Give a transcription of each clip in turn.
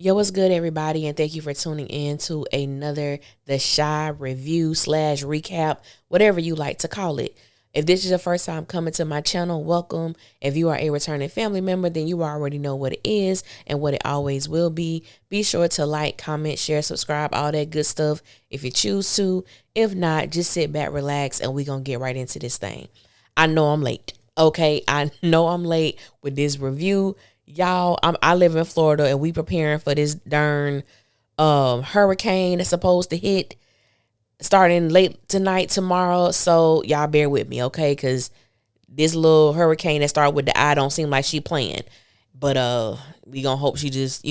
Yo, what's good, everybody? And thank you for tuning in to another The Shy review slash recap, whatever you like to call it. If this is your first time coming to my channel, welcome. If you are a returning family member, then you already know what it is and what it always will be. Be sure to like, comment, share, subscribe, all that good stuff if you choose to. If not, just sit back, relax, and we're going to get right into this thing. I know I'm late. Okay, I know I'm late with this review. Y'all, I live in Florida and we preparing for this darn hurricane that's supposed to hit starting late tonight, tomorrow. So y'all bear with me, okay? Because this little hurricane that started with the I don't seem like she playing. But we gonna hope she just,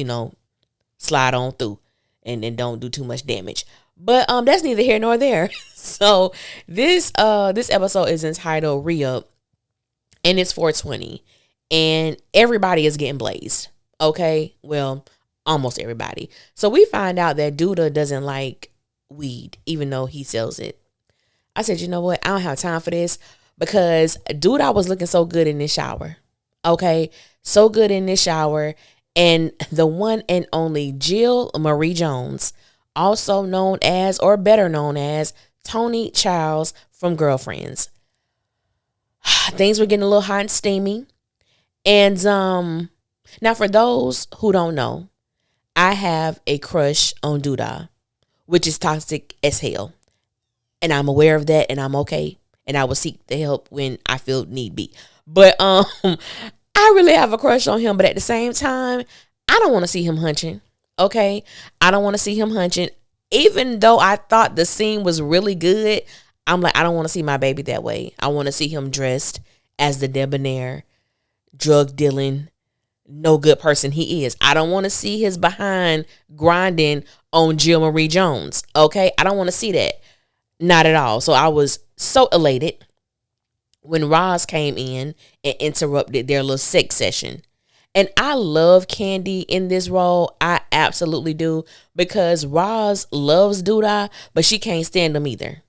slide on through and don't do too much damage. But that's neither here nor there. So this episode is entitled Reup, and it's 420. And everybody is getting blazed. Okay? Well, almost everybody. So we find out that Duda doesn't like weed, even though he sells it. I said, you know what? I don't have time for this because Duda was looking so good in this shower. Okay? So good in this shower. And the one and only Jill Marie Jones, also known as, or better known as, Tony Charles from Girlfriends. Things were getting a little hot and steamy. And now for those who don't know, I have a crush on Duda, which is toxic as hell. And I'm aware of that and I'm okay. And I will seek the help when I feel need be. But I really have a crush on him, but at the same time, I don't want to see him hunching. Okay? I don't want to see him hunching. Even though I thought the scene was really good, I'm like, I don't want to see my baby that way. I want to see him dressed as the debonair, drug dealing, no good person he is. I don't want to see his behind grinding on Jill Marie Jones. Okay? I don't want to see that. Not at all. So I was so elated when Roz came in and interrupted their little sex session. And I love Candy in this role. I absolutely do. Because Roz loves Duda, but she can't stand him either.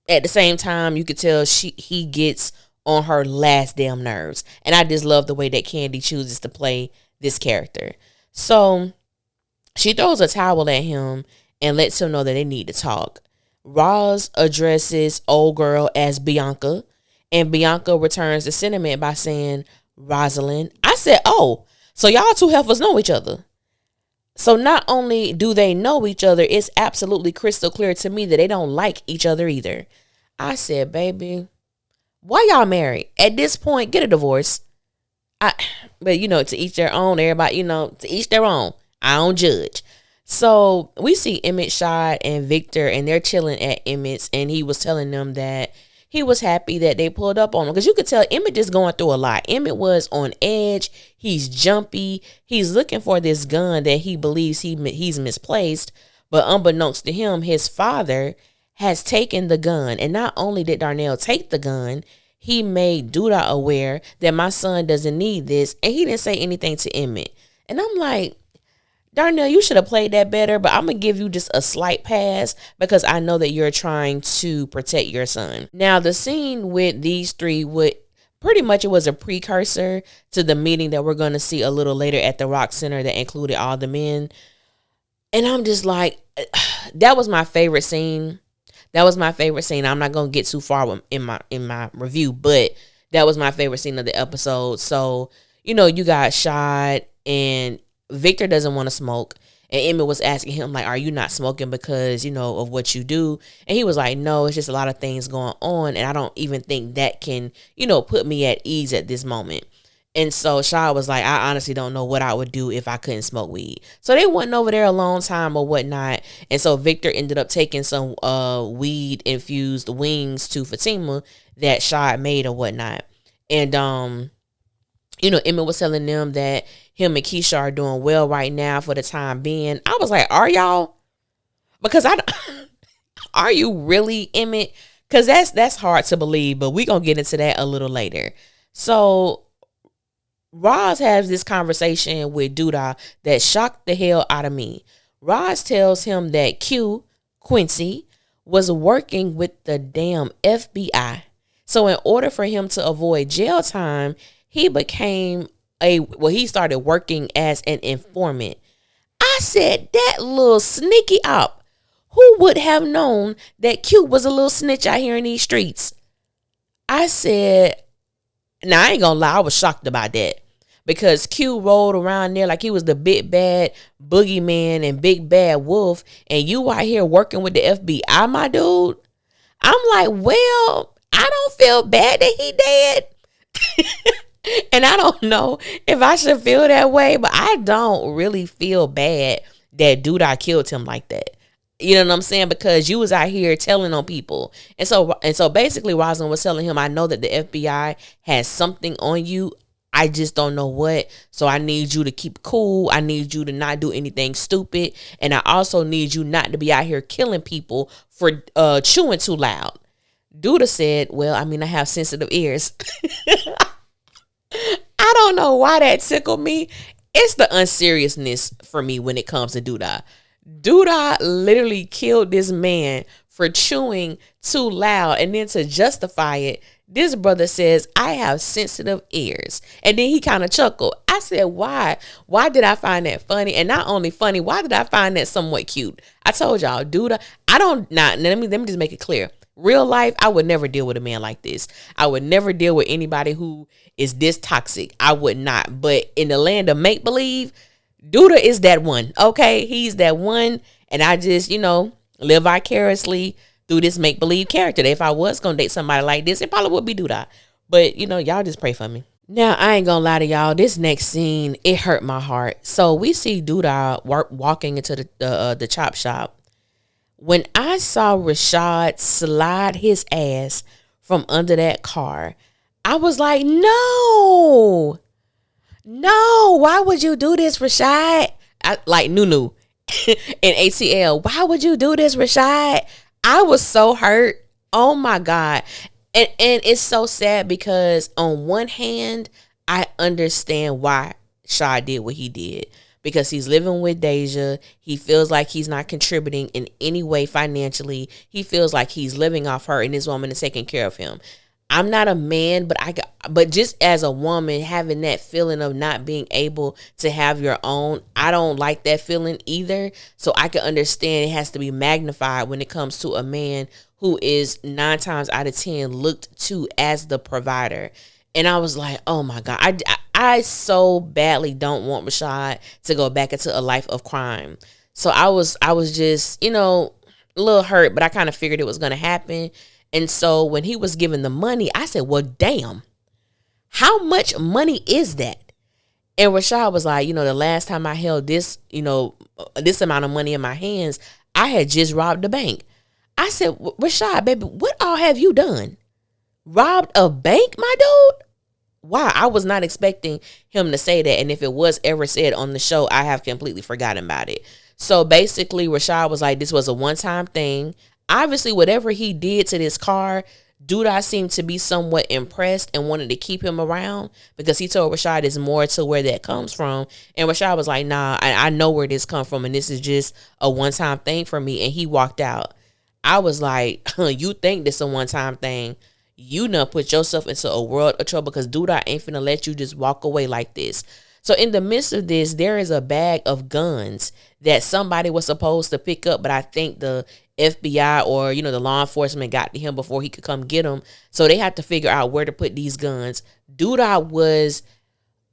At the same time, you could tell he gets on her last damn nerves. And I just love the way that Candy chooses to play this character. So she throws a towel at him and lets him know that they need to talk. Roz addresses old girl as Bianca, and Bianca returns the sentiment by saying, Rosalind. I said, oh, so y'all two heifers know each other. So not only do they know each other, it's absolutely crystal clear to me that they don't like each other either. I said, baby, why y'all married? At this point, get a divorce. But to each their own. Everybody, to each their own. I don't judge. So we see Emmett, Rashad, and Victor, and they're chilling at Emmett's, and he was telling them that he was happy that they pulled up on him because you could tell Emmett just going through a lot. Emmett was on edge. He's jumpy. He's looking for this gun that he believes he's misplaced. But unbeknownst to him, his father has taken the gun. And not only did Darnell take the gun, he made Duda aware that my son doesn't need this. And he didn't say anything to Emmett. And I'm like, Darnell, you should have played that better, but I'm going to give you just a slight pass because I know that you're trying to protect your son. Now, the scene with these three pretty much it was a precursor to the meeting that we're going to see a little later at the Rock Center that included all the men. And I'm just like, that was my favorite scene. That was my favorite scene. I'm not going to get too far in my review, but that was my favorite scene of the episode. So, you got Rashad and Victor doesn't want to smoke. And Emmett was asking him, like, are you not smoking because, of what you do? And he was like, no, it's just a lot of things going on. And I don't even think that can, put me at ease at this moment. And so Shaw was like, I honestly don't know what I would do if I couldn't smoke weed. So they went over there a long time or whatnot. And so Victor ended up taking some weed infused wings to Fatima that Shaw made or whatnot. And, Emmett was telling them that him and Keisha are doing well right now for the time being. I was like, are y'all? Because are you really, Emmett? Because that's hard to believe, but we're going to get into that a little later. So Roz has this conversation with Duda that shocked the hell out of me. Roz tells him that Quincy, was working with the damn FBI. So in order for him to avoid jail time, he became he started working as an informant. I said, that little sneaky op. Who would have known that Q was a little snitch out here in these streets? I said, now I ain't gonna lie, I was shocked about that. Because Q rolled around there like he was the big bad boogeyman and big bad wolf. And you out here working with the FBI, my dude. I'm like, well, I don't feel bad that he dead. And I don't know if I should feel that way, but I don't really feel bad that Duda killed him like that. You know what I'm saying? Because you was out here telling on people. And so basically Rosalind was telling him, I know that the FBI has something on you. I just don't know what. So I need you to keep cool. I need you to not do anything stupid. And I also need you not to be out here killing people for chewing too loud. Duda said, well, I mean, I have sensitive ears. I don't know why that tickled me. It's the unseriousness for me when it comes to Duda. Duda literally killed this man for chewing too loud. And then to justify it, this brother says, I have sensitive ears. And then he kind of chuckled. I said, why? Why did I find that funny? And not only funny, why did I find that somewhat cute? I told y'all, Duda, let me just make it clear. Real life, I would never deal with a man like this. I would never deal with anybody who is this toxic. I would not. But in the land of make-believe, Duda is that one. Okay? He's that one. And I just, live vicariously through this make-believe character. If I was going to date somebody like this, it probably would be Duda. But, y'all just pray for me. Now, I ain't going to lie to y'all. This next scene, it hurt my heart. So we see Duda walking into the chop shop. When I saw Rashad slide his ass from under that car, I was like, no, why would you do this, Rashad? Like Nunu in ATL. Why would you do this, Rashad? I was so hurt. Oh my God. And it's so sad because on one hand, I understand why Shaw did what he did. Because he's living with Deja. He feels like he's not contributing in any way financially. He feels like he's living off her and this woman is taking care of him. I'm not a man, but just as a woman, having that feeling of not being able to have your own, I don't like that feeling either. So I can understand it has to be magnified when it comes to a man who is 9 times out of 10 looked to as the provider. And I was like, oh my God, I so badly don't want Rashad to go back into a life of crime. So I was just, a little hurt, but I kind of figured it was going to happen. And so when he was given the money, I said, well, damn, how much money is that? And Rashad was like, the last time I held this, this amount of money in my hands, I had just robbed the bank. I said, Rashad, baby, what all have you done? Robbed a bank, my dude? Wow, I was not expecting him to say that. And if it was ever said on the show, I have completely forgotten about it. So basically, Rashad was like, this was a one-time thing. Obviously, whatever he did to this car, Duda seemed to be somewhat impressed and wanted to keep him around because he told Rashad there's more to where that comes from. And Rashad was like, nah, I know where this comes from. And this is just a one-time thing for me. And he walked out. I was like, you think this is a one-time thing? You done put yourself into a world of trouble because Duda ain't finna let you just walk away like this. So in the midst of this, there is a bag of guns that somebody was supposed to pick up, but I think the FBI or, the law enforcement got to him before he could come get them. So they had to figure out where to put these guns. Duda was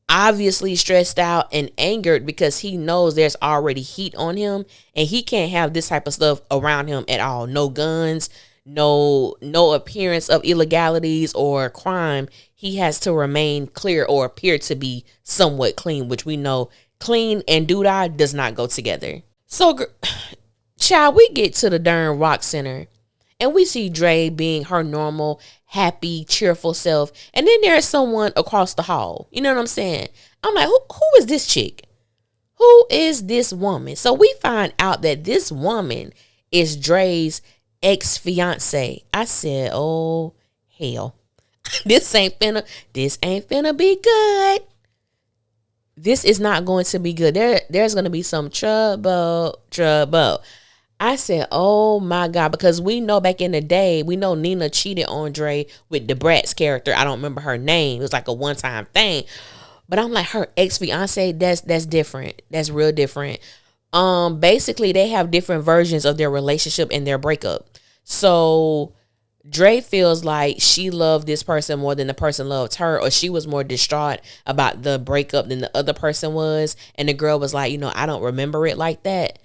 obviously stressed out and angered because he knows there's already heat on him and he can't have this type of stuff around him at all. No guns, no appearance of illegalities or crime. He has to remain clear or appear to be somewhat clean, which we know clean and Duda does not go together. So, child, we get to the darn rock center and we see Dre being her normal, happy, cheerful self. And then there's someone across the hall. You know what I'm saying? I'm like, who is this chick? Who is this woman? So we find out that this woman is Dre's ex-fiance. I said, oh, hell. This ain't finna be good. This is not going to be good. There's going to be some trouble. I said, oh my God, because we know back in the day, we know Nina cheated on Dre with the Bratz character. I don't remember her name. It was like a one-time thing. But I'm like, her ex-fiance, that's different. That's real different. Basically they have different versions of their relationship and their breakup. So Dre feels like she loved this person more than the person loved her, or she was more distraught about the breakup than the other person was. And the girl was like, I don't remember it like that.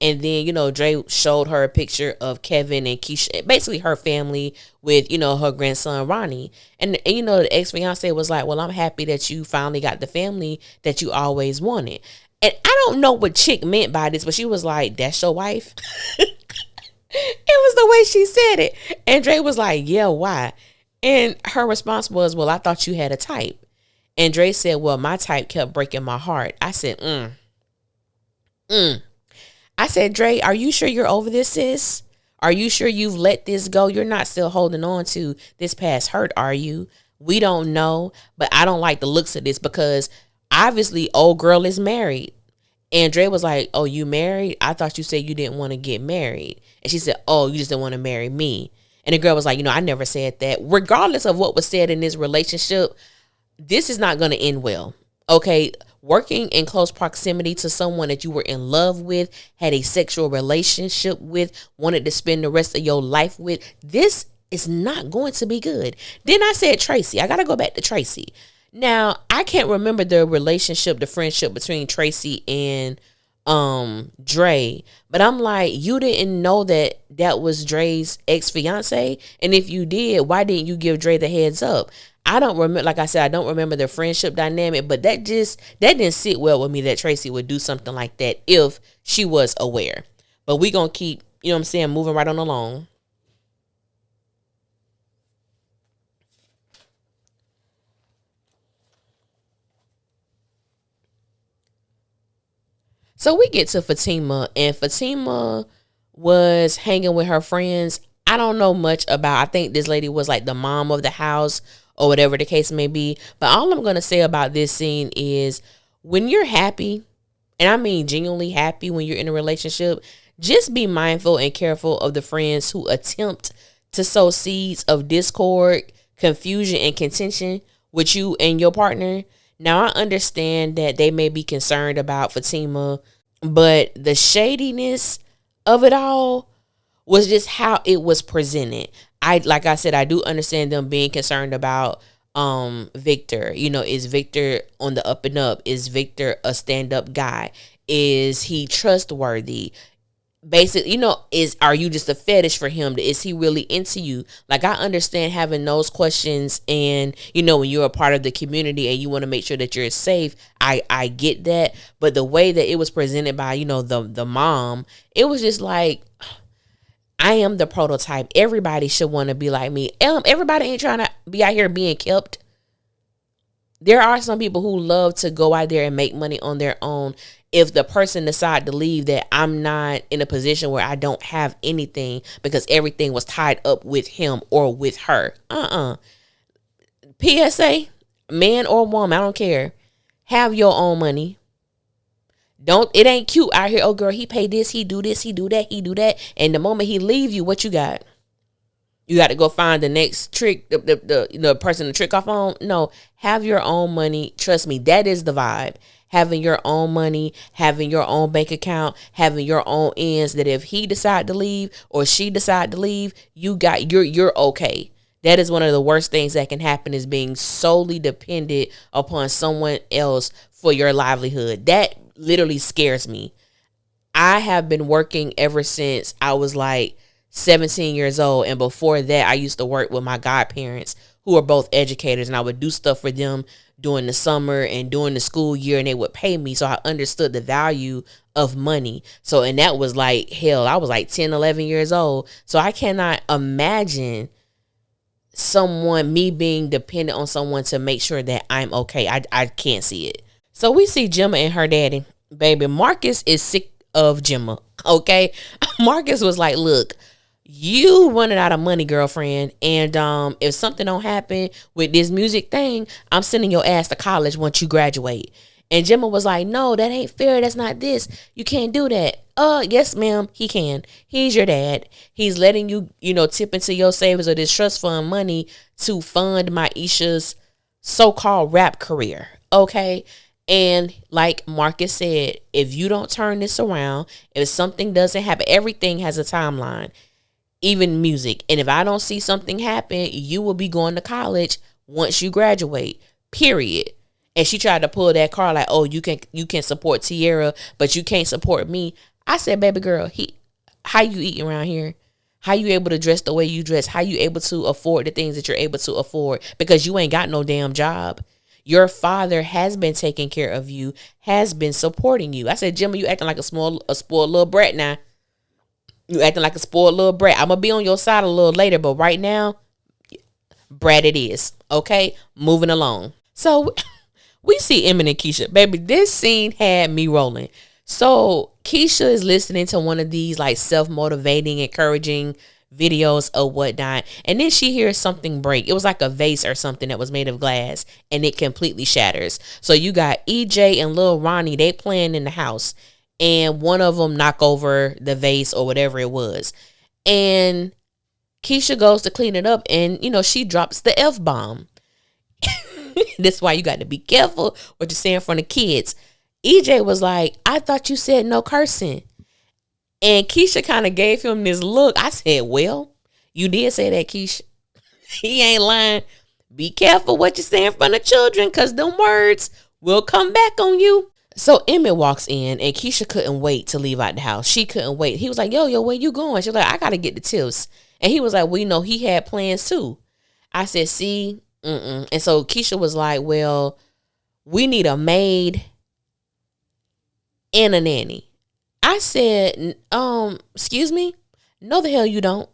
And then, Dre showed her a picture of Kevin and Keisha, basically her family with, her grandson Ronnie. And the ex-fiance was like, well, I'm happy that you finally got the family that you always wanted. And I don't know what Chick meant by this, but she was like, that's your wife? It was the way she said it. And Dre was like, yeah, why? And her response was, well, I thought you had a type. And Dre said, well, my type kept breaking my heart. I said, I said, Dre, are you sure you're over this, sis? Are you sure you've let this go? You're not still holding on to this past hurt, are you? We don't know, but I don't like the looks of this because obviously old girl is married. And Dre was like, oh, you married? I thought you said you didn't want to get married. And she said, oh, you just didn't want to marry me. And the girl was like, I never said that. Regardless of what was said in this relationship, this is not going to end well. Okay, working in close proximity to someone that you were in love with, had a sexual relationship with, wanted to spend the rest of your life with, this is not going to be good. Then I said Tracy. I got to go back to Tracy. Now, I can't remember the relationship, the friendship between Tracy and Dre, but I'm like, you didn't know that was Dre's ex-fiance? And if you did, why didn't you give Dre the heads up? I don't remember, like I said, I don't remember the friendship dynamic, but that didn't sit well with me that Tracy would do something like that if she was aware. But we gonna keep, moving right on along. So we get to Fatima, and Fatima was hanging with her friends. I don't know much about, I think this lady was like the mom of the house or whatever the case may be. But all I'm going to say about this scene is when you're happy, and I mean genuinely happy when you're in a relationship, just be mindful and careful of the friends who attempt to sow seeds of discord, confusion, and contention with you and your partner. Now, I understand that they may be concerned about Fatima, but the shadiness of it all was just how it was presented. Like I said, I do understand them being concerned about Victor. Is Victor on the up and up? Is Victor a stand-up guy? Is he trustworthy? Basically, are you just a fetish for him? Is he really into you? Like, I understand having those questions, and when you're a part of the community and you want to make sure that you're safe, I get that. But the way that it was presented by the mom, it was just like, I am the prototype. Everybody should want to be like me. Everybody ain't trying to be out here being kept. There are some people who love to go out there and make money on their own. If the person decide to leave, that I'm not in a position where I don't have anything because everything was tied up with him or with her. PSA, man or woman, I don't care. Have your own money. It ain't cute out here. Oh girl, he pay this, he do this, he do that, he do that. And the moment he leave you, what you got? You got to go find the next trick, the person to trick off on. No, have your own money. Trust me, that is the vibe. Having your own money, having your own bank account, having your own ends, that if he decide to leave or she decide to leave, you're okay. That is one of the worst things that can happen, is being solely dependent upon someone else for your livelihood. That literally scares me. I have been working ever since I was like 17 years old. And before that, I used to work with my godparents who are both educators, and I would do stuff for them during the summer and during the school year, and they would pay me. So I understood the value of money. So, and that was like, hell, I was like 10, 11 years old. So I cannot imagine me being dependent on someone to make sure that I'm okay. I can't see it. So we see Gemma and her daddy. Baby, Marcus is sick of Gemma. Okay. Marcus was like, look, you running out of money, girlfriend. And if something don't happen with this music thing, I'm sending your ass to college once you graduate. And Gemma was like, no, that ain't fair. That's not this. You can't do that. Yes, ma'am, he can. He's your dad. He's letting you, tip into your savings or this trust fund money to fund Maisha's so-called rap career. Okay. And like Marcus said, if you don't turn this around, if something doesn't happen, everything has a timeline, even music. And if I don't see something happen, you will be going to college once you graduate, period. And she tried to pull that card like, oh, you can support Tierra, but you can't support me. I said, baby girl, how you eating around here? How you able to dress the way you dress? How you able to afford the things that you're able to afford? Because you ain't got no damn job. Your father has been taking care of you, has been supporting you. I said, Jimmy, you acting like a spoiled little brat now. You acting like a spoiled little brat. I'm going to be on your side a little later, but right now, brat it is. Okay? Moving along. So we see Emmett and Keisha. Baby, this scene had me rolling. So Keisha is listening to one of these like self-motivating, encouraging videos or whatnot, and then she hears something break. It was like a vase or something that was made of glass, and it completely shatters. So you got EJ and Lil Ronnie, they playing in the house, and one of them knock over the vase or whatever it was, and Keisha goes to clean it up, and she drops the F-bomb. That's why you got to be careful what you say in front of kids. EJ was like, I thought you said no cursing. And Keisha kind of gave him this look. I said, well, you did say that, Keisha. He ain't lying. Be careful what you say in front of children, because them words will come back on you. So Emmett walks in, and Keisha couldn't wait to leave out the house. She couldn't wait. He was like, yo, where you going? She was like, I got to get the tips. And he was like, well, he had plans too. I said, see, And so Keisha was like, well, we need a maid and a nanny. I said, excuse me? No, the hell you don't.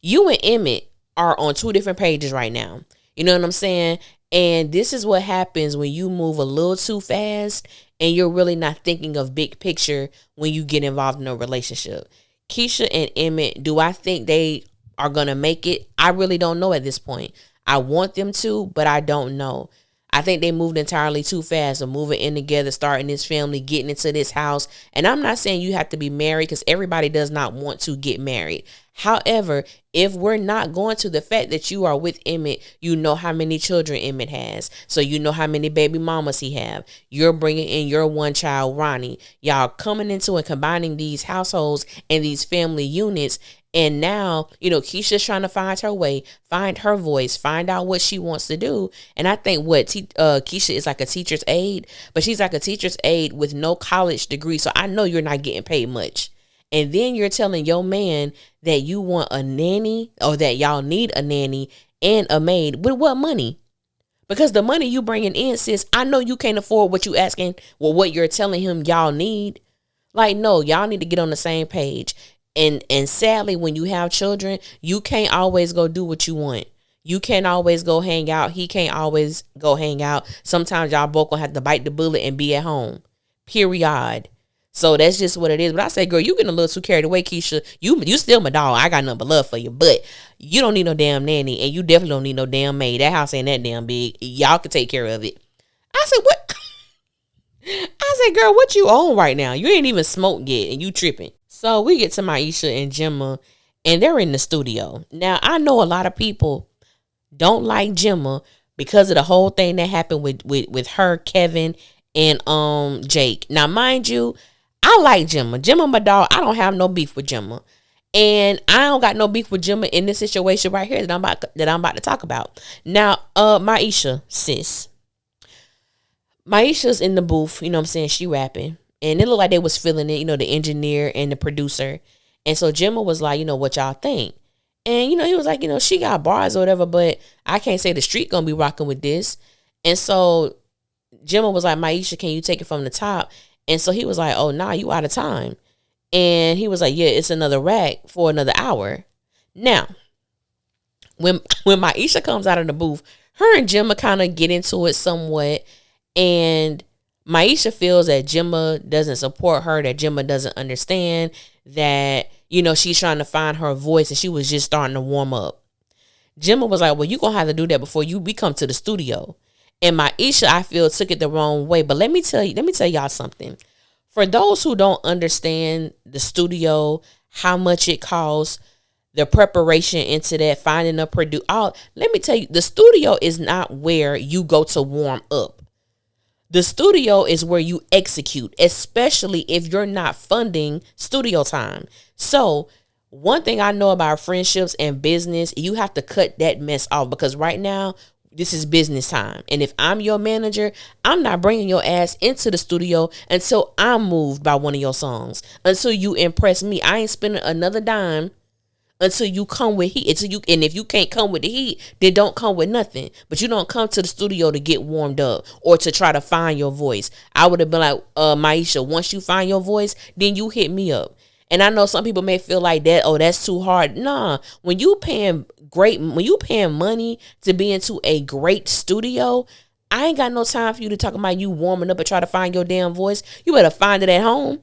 You and Emmett are on two different pages right now. You know what I'm saying? And this is what happens when you move a little too fast and you're really not thinking of big picture when you get involved in a relationship. Keisha and Emmett, do I think they are going to make it? I really don't know at this point. I want them to, but I don't know. I think they moved entirely too fast of moving in together, starting this family, getting into this house. And I'm not saying you have to be married, because everybody does not want to get married. However, if we're not going to the fact that you are with Emmett, you know how many children Emmett has. So you know how many baby mamas he have. You're bringing in your one child, Ronnie. Y'all coming into and combining these households and these family units. And now, Keisha's trying to find her way, find her voice, find out what she wants to do. And I think Keisha is like a teacher's aide, but she's like a teacher's aide with no college degree. So I know you're not getting paid much. And then you're telling your man that you want a nanny, or that y'all need a nanny and a maid. With what money? Because the money you bringing in, sis, I know you can't afford what you asking, what you're telling him y'all need. Like, no, y'all need to get on the same page. And sadly, when you have children, you can't always go do what you want. You can't always go hang out. He can't always go hang out. Sometimes y'all both gonna have to bite the bullet and be at home. Period. So that's just what it is. But I say, girl, you getting a little too carried away, Keisha. You still my dog. I got nothing but love for you. But you don't need no damn nanny, and you definitely don't need no damn maid. That house ain't that damn big. Y'all can take care of it. I said, what? I said, girl, what you on right now? You ain't even smoked yet, and you tripping. So we get to Maisha and Gemma, and they're in the studio. Now, I know a lot of people don't like Gemma because of the whole thing that happened with her, Kevin, and Jake. Now, mind you, I like Gemma. Gemma, my dog. I don't have no beef with Gemma. And I don't got no beef with Gemma in this situation right here that I'm about to talk about. Now, Maisha, sis. Maisha's in the booth, you know what I'm saying? She rapping. And it looked like they was feeling it, the engineer and the producer. And so Gemma was like, what y'all think? And, he was like, she got bars or whatever, but I can't say the street gonna be rocking with this. And so Gemma was like, Maisha, can you take it from the top? And so he was like, oh, nah, you out of time. And he was like, yeah, it's another rack for another hour. Now, when Maisha comes out of the booth, her and Gemma kind of get into it somewhat. And Maisha feels that Gemma doesn't support her, that Gemma doesn't understand, that, she's trying to find her voice, and she was just starting to warm up. Gemma was like, well, you're going to have to do that before we come to the studio. And Maisha, I feel, took it the wrong way. But let me tell y'all something. For those who don't understand the studio, how much it costs, the preparation into that, finding a producer, let me tell you, the studio is not where you go to warm up. The studio is where you execute, especially if you're not funding studio time. So one thing I know about friendships and business, you have to cut that mess off, because right now this is business time. And if I'm your manager, I'm not bringing your ass into the studio until I'm moved by one of your songs, until you impress me. I ain't spending another dime until you come with heat. And if you can't come with the heat, then don't come with nothing. But you don't come to the studio to get warmed up or to try to find your voice. I would have been like, Maisha, once you find your voice, then you hit me up. And I know some people may feel like that, oh, that's too hard. Nah, when you paying money to be into a great studio, I ain't got no time for you to talk about you warming up and try to find your damn voice. You better find it at home.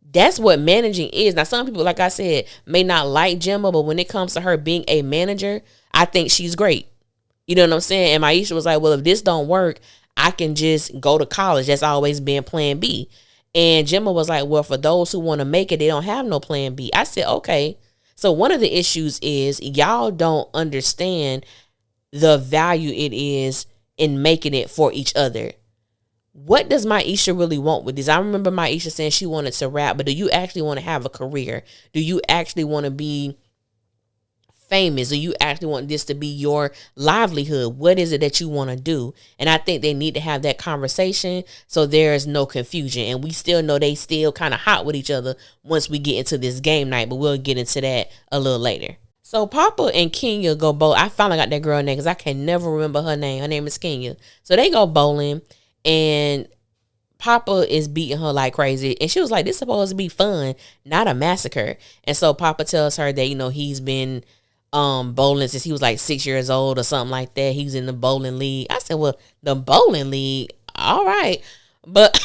That's what managing is. Now, some people, like I said, may not like Gemma, but when it comes to her being a manager, I think she's great. You know what I'm saying? And Maisha was like, well, if this don't work, I can just go to college. That's always been plan B. And Gemma was like, well, for those who want to make it, they don't have no plan B. I said, okay. So one of the issues is y'all don't understand the value it is in making it for each other. What does Maisha really want with this? I remember Maisha saying she wanted to rap, but do you actually want to have a career? Do you actually want to be famous? Do you actually want this to be your livelihood? What is it that you want to do? And I think they need to have that conversation so there is no confusion. And we still know they still kind of hot with each other once we get into this game night, but we'll get into that a little later. So Papa and Kenya go bowling. I finally got that girl name because I can never remember her name. Her name is Kenya. So they go bowling. And Papa is beating her like crazy. And she was like, this is supposed to be fun, not a massacre. And so Papa tells her that, he's been bowling since he was like 6 years old or something like that. He was in the bowling league. I said, well, the bowling league, all right. But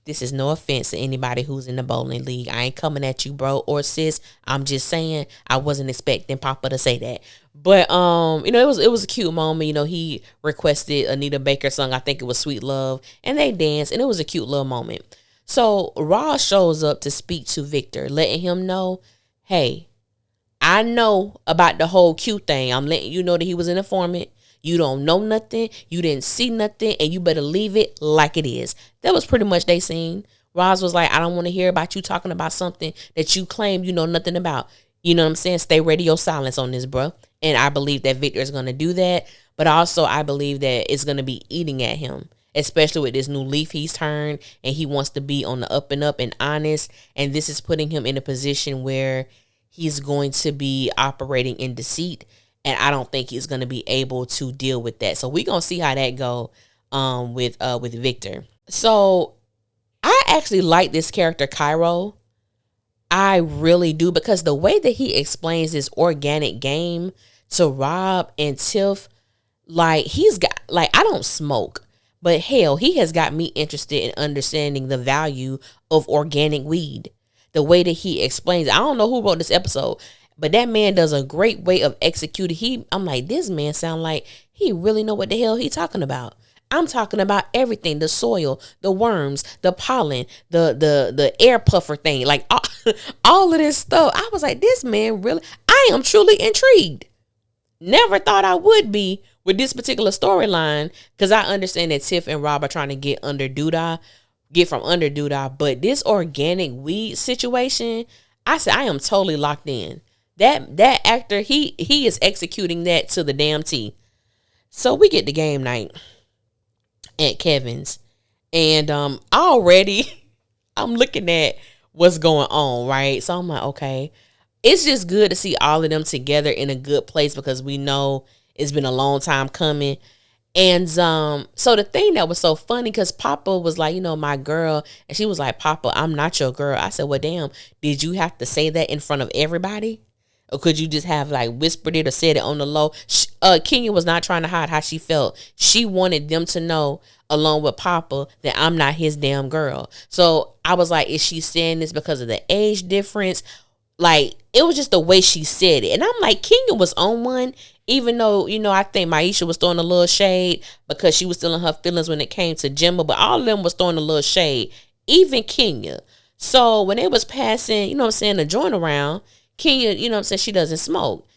this is no offense to anybody who's in the bowling league. I ain't coming at you, bro or sis. I'm just saying I wasn't expecting Papa to say that. But it was a cute moment. He requested Anita Baker's song. I think it was Sweet Love, and they danced, and it was a cute little moment. So Ross shows up to speak to Victor, letting him know, hey, I know about the whole Q thing. I'm letting you know that he was an informant. You don't know nothing. You didn't see nothing, and you better leave it like it is. That was pretty much they scene. Roz was like, I don't want to hear about you talking about something that you claim you know nothing about. You know what I'm saying? Stay radio silence on this, bro. And I believe that Victor is going to do that. But also I believe that it's going to be eating at him, especially with this new leaf he's turned, and he wants to be on the up and up and honest. And this is putting him in a position where he's going to be operating in deceit. And I don't think he's going to be able to deal with that. So we're going to see how that go with Victor. So I actually like this character, Cairo. I really do, because the way that he explains this organic game to Rob and Tiff, like I don't smoke, but hell, he has got me interested in understanding the value of organic weed. The way that he explains, I don't know who wrote this episode, but that man does a great way of executing. I'm like, this man sound like he really know what the hell he talking about. I'm talking about everything, the soil, the worms, the pollen, the air puffer thing, like all of this stuff. I was like, this man really, I am truly intrigued. Never thought I would be with this particular storyline, because I understand that Tiff and Rob are trying to get from under Duda, but this organic weed situation, I said, I am totally locked in. That actor, he is executing that to the damn T. So we get the game night at Kevin's, and already I'm looking at what's going on, right? So I'm like, okay, it's just good to see all of them together in a good place, because we know it's been a long time coming. And so the thing that was so funny, because Papa was like, my girl, and she was like, Papa, I'm not your girl. I said, well, damn, did you have to say that in front of everybody? Or could you just have like whispered it or said it on the low? Kenya was not trying to hide how she felt. She wanted them to know, along with Papa, that I'm not his damn girl. So I was like, is she saying this because of the age difference? Like, it was just the way she said it. And I'm like, Kenya was on one, even though, I think Maisha was throwing a little shade because she was still in her feelings when it came to Gemma. But all of them was throwing a little shade, even Kenya. So when they was passing, the joint around, Kenya, she doesn't smoke.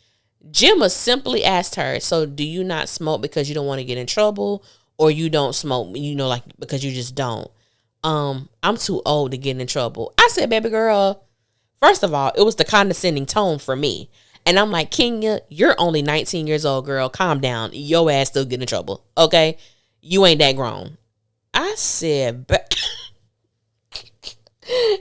Gemma simply asked her, so do you not smoke because you don't want to get in trouble? or you don't smoke, like because you just don't. I'm too old to get in trouble. I said, baby girl, first of all, it was the condescending tone for me. And I'm like, Kenya, you're only 19 years old, girl. Calm down. Your ass still get in trouble. Okay? You ain't that grown. I said,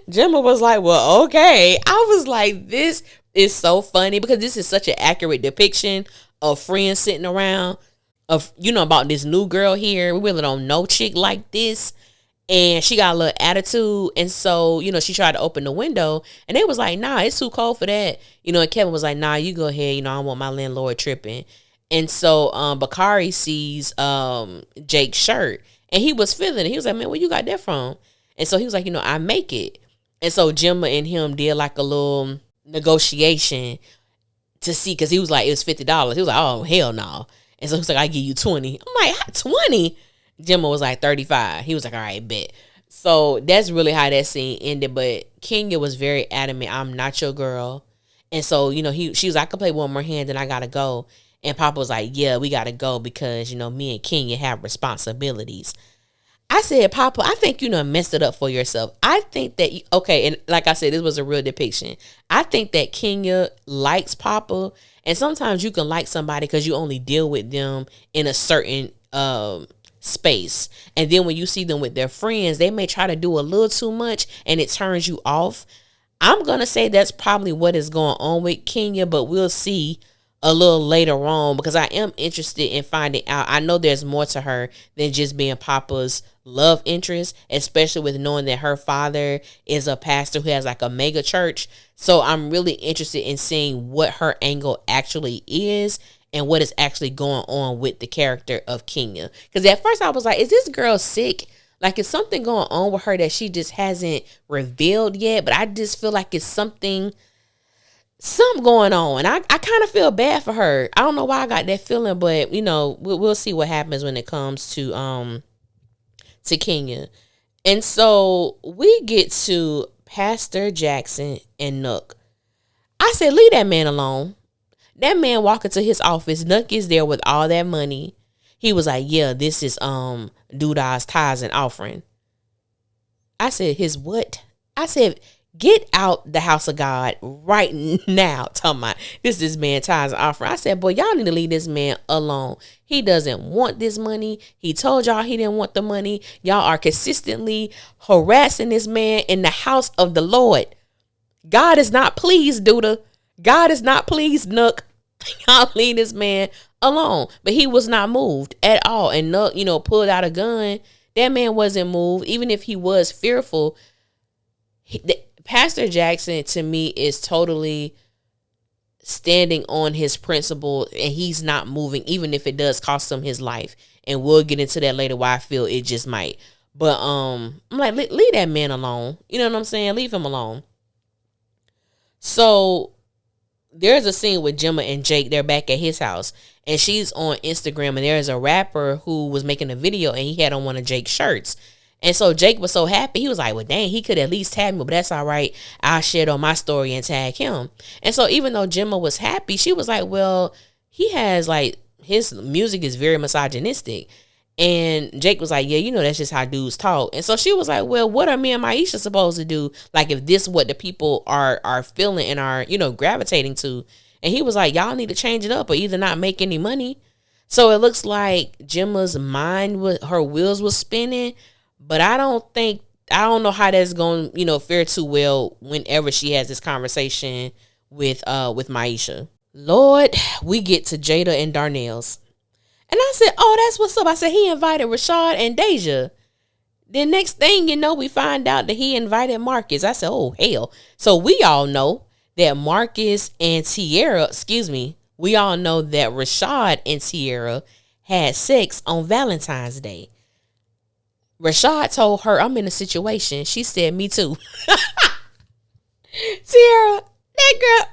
Gemma was like, well, okay. I was like, this is so funny because this is such an accurate depiction of friends sitting around of, about this new girl here. We really don't know chick like this. And she got a little attitude. And so, she tried to open the window. And they was like, nah, it's too cold for that. And Kevin was like, nah, you go ahead. I don't want my landlord tripping. And so Bakari sees Jake's shirt. And he was feeling it. He was like, man, where you got that from? And so he was like, I make it. And so Gemma and him did like a little negotiation to see. Because he was like, it was $50. He was like, oh, hell no. And so he was like, I give you 20. I'm like, 20? Gemma was like 35. He was like, all right, bet. So that's really how that scene ended. But Kenya was very adamant, I'm not your girl. And so, she was like, I can play one more hand and I got to go. And Papa was like, yeah, we got to go because, me and Kenya have responsibilities. I said, Papa, I think you messed it up for yourself. I think that, okay, and like I said, this was a real depiction. I think that Kenya likes Papa. And sometimes you can like somebody because you only deal with them in a certain space, and then when you see them with their friends, they may try to do a little too much and it turns you off. I'm gonna say that's probably what is going on with Kenya, but we'll see a little later on because I am interested in finding out. I know there's more to her than just being Papa's love interest, especially with knowing that her father is a pastor who has like a mega church. So I'm really interested in seeing what her angle actually is and what is actually going on with the character of Kenya. Because at first I was like, is this girl sick? Like, is something going on with her that she just hasn't revealed yet? But I just feel like it's something going on. And I kind of feel bad for her. I don't know why I got that feeling, but, we'll see what happens when it comes to Kenya. And so we get to Pastor Jackson and Nook. I said, leave that man alone. That man walk into his office. Nook is there with all that money. He was like, yeah, this is Duda's tithes and offering. I said, his what? I said, get out the house of God right now. Talking about this man tithes and offering. I said, boy, y'all need to leave this man alone. He doesn't want this money. He told y'all he didn't want the money. Y'all are consistently harassing this man in the house of the Lord. God is not pleased, Duda. God is not pleased, Nook. Y'all leave this man alone. But he was not moved at all. And Nook, pulled out a gun. That man wasn't moved. Even if he was fearful. Pastor Jackson, to me, is totally standing on his principle. And he's not moving, even if it does cost him his life. And we'll get into that later why I feel it just might. But I'm like, leave that man alone. You know what I'm saying? Leave him alone. So there's a scene with Gemma and Jake. They're back at his house and she's on Instagram and there's a rapper who was making a video and he had on one of Jake's shirts. And so Jake was so happy. He was like, well, dang, he could at least tag me, but that's all right. I'll share it on my story and tag him. And so even though Gemma was happy, she was like, well, he has like, his music is very misogynistic. And Jake was like, yeah, that's just how dudes talk. And so she was like, well, what are me and Maisha supposed to do? Like, if this is what the people are feeling and are, gravitating to. And he was like, y'all need to change it up or either not make any money. So it looks like Gemma's mind, her wheels was spinning. But I don't know how that's going, fare too well whenever she has this conversation with Maisha. Lord, we get to Jada and Darnell's. And I said, oh, that's what's up. I said, he invited Rashad and Deja. Then next thing we find out that he invited Marcus. I said, oh, hell. So we all know that Marcus and Tierra, we all know that Rashad and Tierra had sex on Valentine's Day. Rashad told her, I'm in a situation. She said, me too. Tierra, that girl,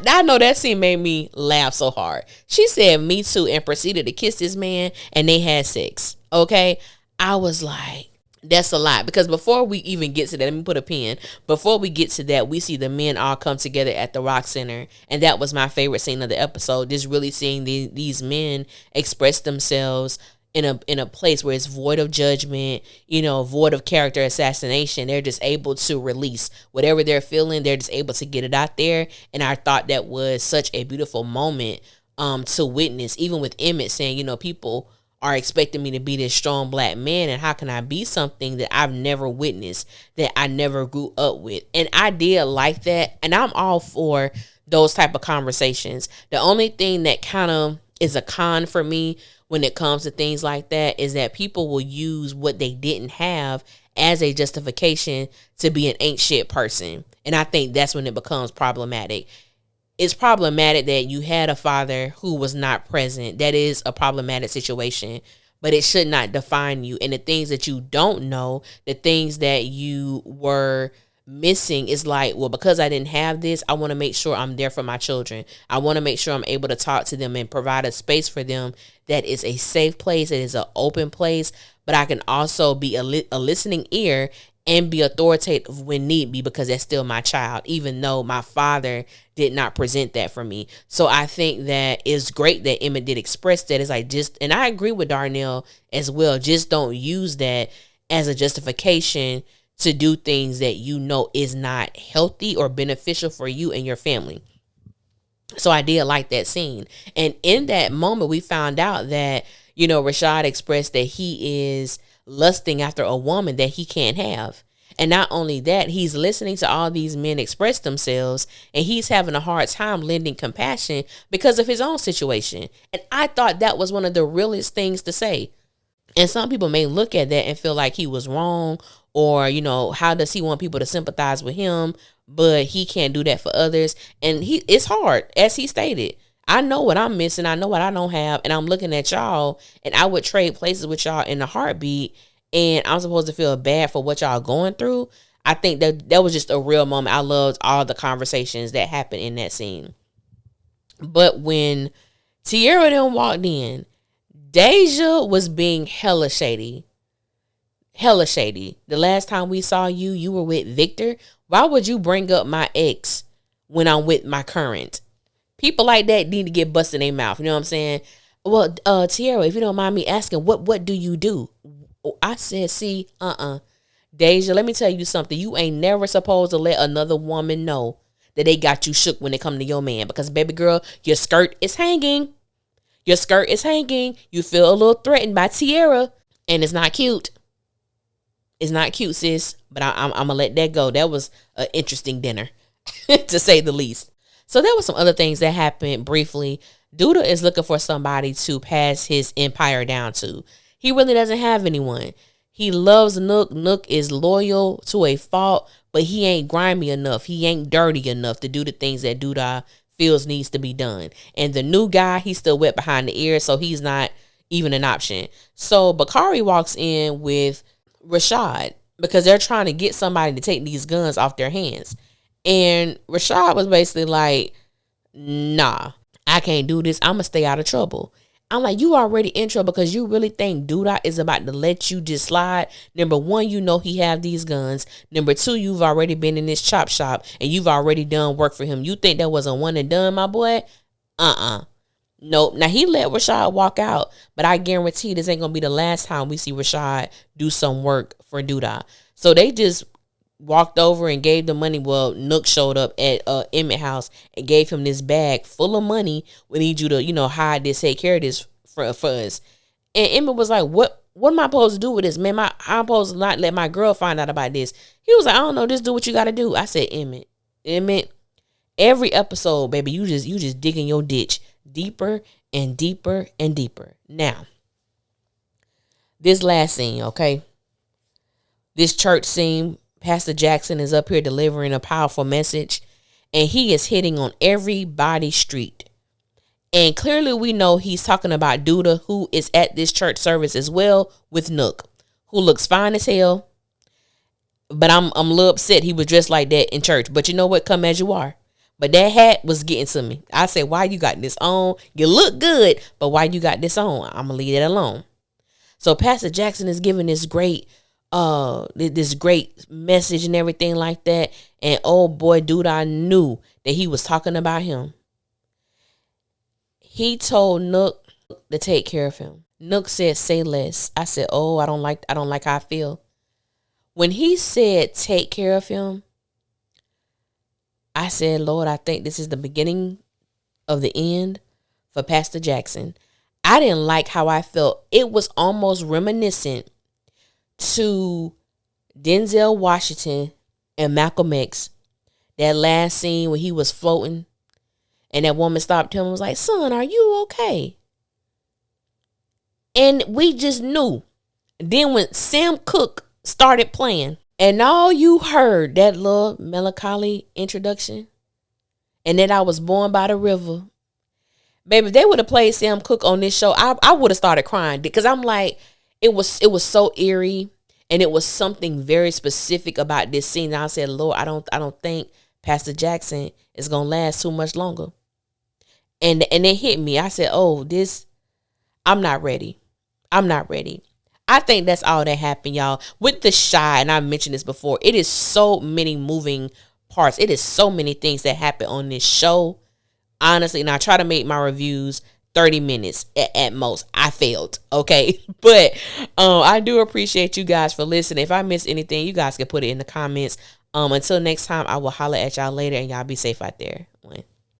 I know that scene made me laugh so hard. She said, me too, and proceeded to kiss this man, and they had sex. Okay? I was like, that's a lot. Because before we even get to that, let me put a pin. Before we get to that, we see the men all come together at the Rock Center. And that was my favorite scene of the episode. Just really seeing these men express themselves in a place where it's void of judgment, void of character assassination. They're just able to release whatever they're feeling. They're just able to get it out there. And I thought that was such a beautiful moment to witness, even with Emmett saying, people are expecting me to be this strong black man, and how can I be something that I've never witnessed, that I never grew up with? And I did like that, and I'm all for those type of conversations. The only thing that kind of is a con for me when it comes to things like that is that people will use what they didn't have as a justification to be an ain't shit person. And I think that's when it becomes problematic. It's problematic that you had a father who was not present. That is a problematic situation, but it should not define you. And the things that you don't know, the things that you were missing, is like, well, because I didn't have this, I want to make sure I'm there for my children. I want to make sure I'm able to talk to them and provide a space for them that is a safe place, that is an open place, but I can also be a listening ear and be authoritative when need be, because that's still my child, even though my father did not present that for me. So I think that it's great that Emmett did express that. It's like, and I agree with Darnell as well, just don't use that as a justification to do things that is not healthy or beneficial for you and your family. So I did like that scene. And in that moment, we found out that, Rashad expressed that he is lusting after a woman that he can't have. And not only that, he's listening to all these men express themselves, and he's having a hard time lending compassion because of his own situation. And I thought that was one of the realest things to say. And some people may look at that and feel like he was wrong, or, how does he want people to sympathize with him, but he can't do that for others. And it's hard, as he stated. I know what I'm missing. I know what I don't have. And I'm looking at y'all, and I would trade places with y'all in a heartbeat. And I'm supposed to feel bad for what y'all going through. I think that was just a real moment. I loved all the conversations that happened in that scene. But when Tierra then walked in, Deja was being hella shady. Hella shady. The last time we saw you, you were with Victor. Why would you bring up my ex when I'm with my current? People like that need to get busted in their mouth. You know what I'm saying? Well, Tierra, if you don't mind me asking, what do you do? I said, see, Deja, let me tell you something. You ain't never supposed to let another woman know that they got you shook when it come to your man. Because, baby girl, your skirt is hanging. Your skirt is hanging. You feel a little threatened by Tierra. And it's not cute. It's not cute, sis. But I'm going to let that go. That was an interesting dinner, to say the least. So there was some other things that happened briefly. Duda is looking for somebody to pass his empire down to. He really doesn't have anyone. He loves Nook. Nook is loyal to a fault, but he ain't grimy enough. He ain't dirty enough to do the things that Duda feels needs to be done. And the new guy, he's still wet behind the ears, so he's not even an option. So Bakari walks in with Rashad because they're trying to get somebody to take these guns off their hands. And Rashad was basically like, nah, I can't do this. I'm going to stay out of trouble. I'm like, you already in trouble because you really think Duda is about to let you just slide. Number one, he have these guns. Number two, you've already been in this chop shop and you've already done work for him. You think that was a one and done, my boy? Nope. Now, he let Rashad walk out, but I guarantee this ain't going to be the last time we see Rashad do some work for Duda. So they just walked over and gave the money. Well, Nook showed up at Emmett house and gave him this bag full of money. We need you to, hide this, take care of this for us. And Emmett was like, what am I supposed to do with this, man? I'm supposed to not let my girl find out about this. He was like, I don't know, just do what you got to do. I said, Emmett, every episode, baby, you just digging your ditch deeper and deeper and deeper. Now, this last scene, okay? This church scene, Pastor Jackson is up here delivering a powerful message, and he is hitting on everybody's street. And clearly we know he's talking about Duda, who is at this church service as well with Nook, who looks fine as hell. But I'm a little upset he was dressed like that in church. But you know what? Come as you are. But that hat was getting to me. I said, why you got this on? You look good, but why you got this on? I'm going to leave it alone. So Pastor Jackson is giving this great message and everything like that. And oh boy, dude, I knew that he was talking about him. He told Nook to take care of him. Nook said, "Say less." I said, "Oh, I don't like how I feel." When he said, "Take care of him," I said, "Lord, I think this is the beginning of the end for Pastor Jackson." I didn't like how I felt. It was almost reminiscent to Denzel Washington and Malcolm X. That last scene where he was floating and that woman stopped him and was like, "Son, are you okay?" And we just knew. Then when Sam Cooke started playing and all you heard that little melancholy introduction and that I was born by the river. Baby, if they would have played Sam Cooke on this show, I would have started crying because I'm like, it was so eerie and it was something very specific about this scene. And I said, Lord, I don't think Pastor Jackson is gonna last too much longer. And it hit me. I said, oh, I'm not ready. I'm not ready. I think that's all that happened, y'all. With the Shy, and I mentioned this before, it is so many moving parts. It is so many things that happen on this show. Honestly, and I try to make my reviews 30 minutes at most. I failed, okay? But I do appreciate you guys for listening. If I missed anything, you guys can put it in the comments. Until next time, I will holler at y'all later, and y'all be safe out there.